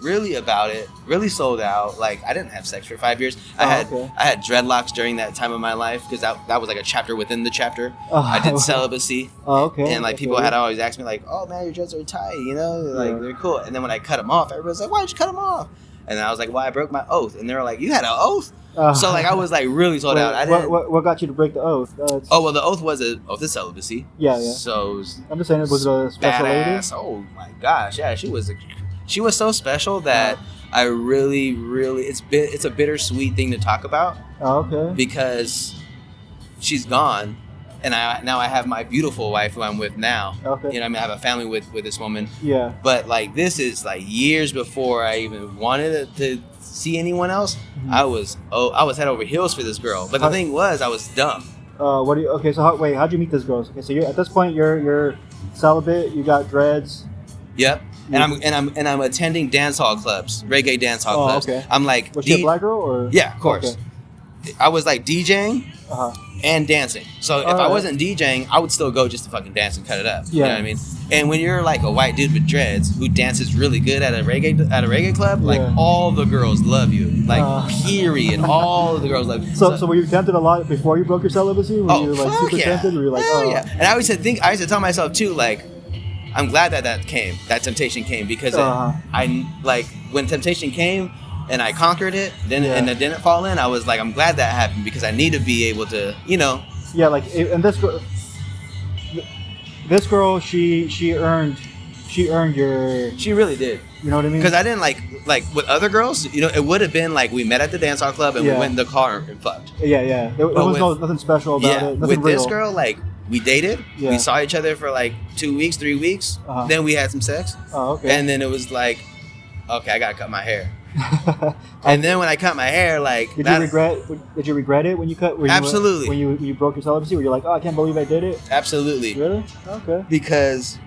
really about it, really sold out. Like, I didn't have sex for 5 years. I had dreadlocks during that time of my life because that was like a chapter within the chapter. I did celibacy. And like people had always asked me like, oh man, your dreads are tight, you know, like they're cool. And then when I cut them off, everybody's like, why'd you cut them off? And I was like, well, I broke my oath. And they were like, you had an oath? So like I was like really sold out. What got you to break the oath? The oath was an oath of celibacy. Yeah. So I'm just saying, it was a special lady. Oh my gosh, yeah, she was so special that I really it's a bittersweet thing to talk about. Because she's gone, and now I have my beautiful wife who I'm with now. You know what I mean? I have a family with this woman. Yeah. But like this is like years before I even wanted to see anyone else. Mm-hmm. I was head over heels for this girl. But the thing was, I was dumb. How'd you meet this girl? Okay, so at this point you're celibate, you got dreads. Yep. And I'm attending dance hall clubs, reggae dance hall clubs. Okay. I'm like, was she a black girl or? Yeah, of course. Okay. I was like DJing and dancing. So if I wasn't DJing, I would still go just to fucking dance and cut it up. Yeah. You know what I mean? And when you're like a white dude with dreads who dances really good at a reggae club, like all the girls love you. Like period. All of the girls love you. So were you tempted a lot before you broke your celibacy? Were you like super tempted? Or were you like, yeah. And I used to tell myself too, like, I'm glad that temptation came because I like when temptation came and I conquered it, and it didn't fall in. I was like, I'm glad that happened because I need to be able to, you know. Yeah, like, and this girl, she earned your. She really did. You know what I mean? Because I didn't like with other girls. You know, it would have been like we met at the dance hall club and we went in the car and fucked. Yeah. There was nothing special about it. Nothing with real. this girl, like. We dated. Yeah. We saw each other for like 2 weeks, 3 weeks. Then we had some sex. And then it was like, okay, I gotta cut my hair. And then when I cut my hair, like, did you regret it when you cut? Absolutely. When you broke your celibacy, were you like, oh, I can't believe I did it? Absolutely. Really? Okay. Because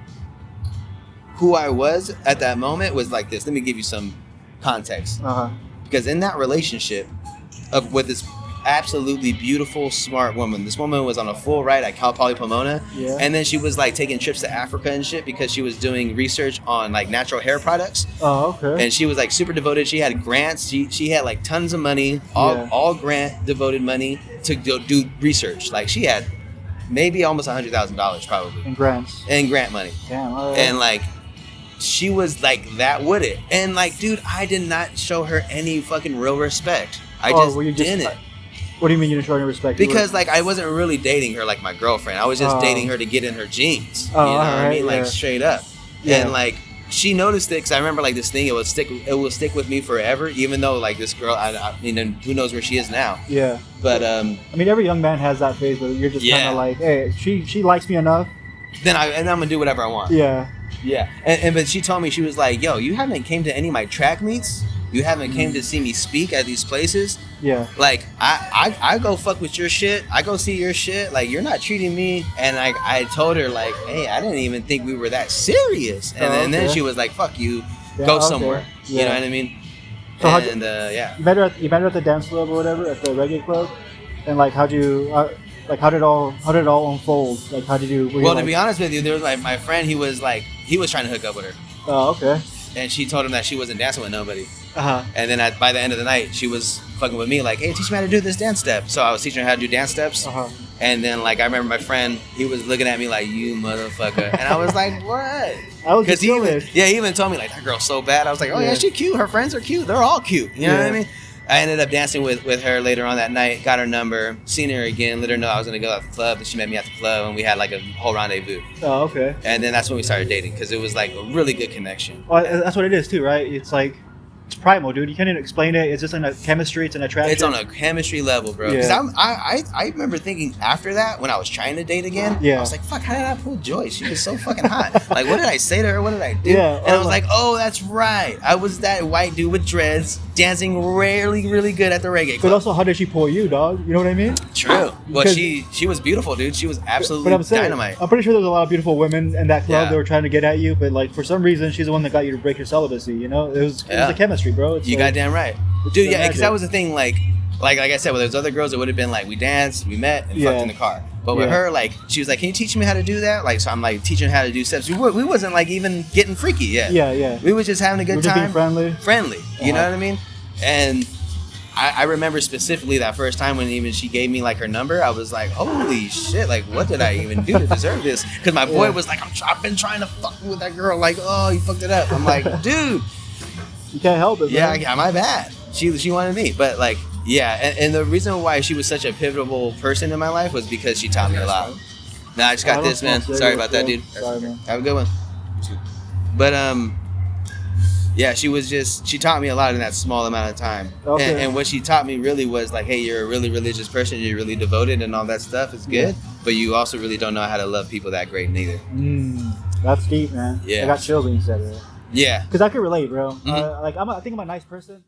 who I was at that moment was like this. Let me give you some context. Because in that relationship with this absolutely beautiful, smart woman. This woman was on a full ride at Cal Poly Pomona, and then she was like taking trips to Africa and shit because she was doing research on like natural hair products. And she was like super devoted. She had grants. She had like tons of money, all grant devoted money to go do research. Like she had maybe almost $100,000 probably in grants and grant money. Damn. All right. And like she was like that with it. And like, dude, I did not show her any fucking real respect. I just didn't. What do you mean you didn't show any respect? Because like I wasn't really dating her like my girlfriend. I was just dating her to get in her jeans. You know what I mean? Like straight up. And like she noticed it because I remember like this thing. It will stick with me forever. Even though like this girl, I mean, who knows where she is now? Yeah. But I mean, every young man has that phase where you're just kind of like, hey, she likes me enough. Then I'm gonna do whatever I want. Yeah. Yeah. And but she told me, she was like, yo, you haven't came to any of my track meets. You haven't came to see me speak at these places. Yeah. Like, I go fuck with your shit. I go see your shit. Like, you're not treating me. And I told her, like, hey, I didn't even think we were that serious. And then she was like, fuck you. Go somewhere. You know what I mean? So and, you met her at the dance club or whatever, at the reggae club? And, like, how did it all unfold? Like, how did you... Well, to be honest with you, there was, like, my friend, he was trying to hook up with her. Oh, okay. And she told him that she wasn't dancing with nobody. And then by the end of the night, she was fucking with me like, hey, teach me how to do this dance step. So I was teaching her how to do dance steps. And then like I remember my friend, he was looking at me like, you motherfucker. And I was like, what? Because he even told me like, that girl's so bad. I was like, oh yeah, she's cute. Her friends are cute. They're all cute. You know what I mean? I ended up dancing with her later on that night, got her number, seen her again, let her know I was going to go out to the club, and she met me at the club, and we had like a whole rendezvous. Oh, okay. And then that's when we started dating, because it was like a really good connection. Well, that's what it is too, right? It's like, it's primal, dude. You can't even explain it. It's just in a chemistry. It's an attraction. It's on a chemistry level, bro. Because I remember thinking after that, when I was trying to date again, I was like, fuck, how did I pull Joy? She was so fucking hot. Like, what did I say to her? What did I do? And I was like, oh, that's right. I was that white dude with dreads dancing really, really good at the reggae club. But also, how did she pull you, dog? You know what I mean? True. Well, she was beautiful, dude. She was absolutely dynamite. I'm pretty sure there's a lot of beautiful women in that club that were trying to get at you, but like for some reason, she's the one that got you to break your celibacy. You know, it was the chemistry, bro. You got damn right, dude. Yeah, because that was the thing. Like I said, well, there's other girls that would have been like, we danced, we met, and fucked in the car. But with her, like, she was like, can you teach me how to do that? Like, so I'm like teaching her how to do steps. We wasn't like even getting freaky yet. Yeah. We was just having a good time. Being friendly. You know what I mean? And I remember specifically that first time when even she gave me like her number, I was like, holy shit, like what did I even do to deserve this? Because my boy was like, I've been trying to fuck with that girl. Like, oh, you fucked it up. I'm like, dude. You can't help it, man. Yeah, my bad. She wanted me. But like, yeah, and the reason why she was such a pivotal person in my life was because she taught me a lot. Nah, I just got this, man. Sorry about that, dude. Sorry, man. Have a good one. But yeah, she taught me a lot in that small amount of time. Okay. And what she taught me really was like, hey, you're a really religious person, you're really devoted and all that stuff is good, but you also really don't know how to love people that great neither. That's deep, man. Yeah. I got chills when you said it. Yeah. Because I could relate, bro. Like I think I'm a nice person.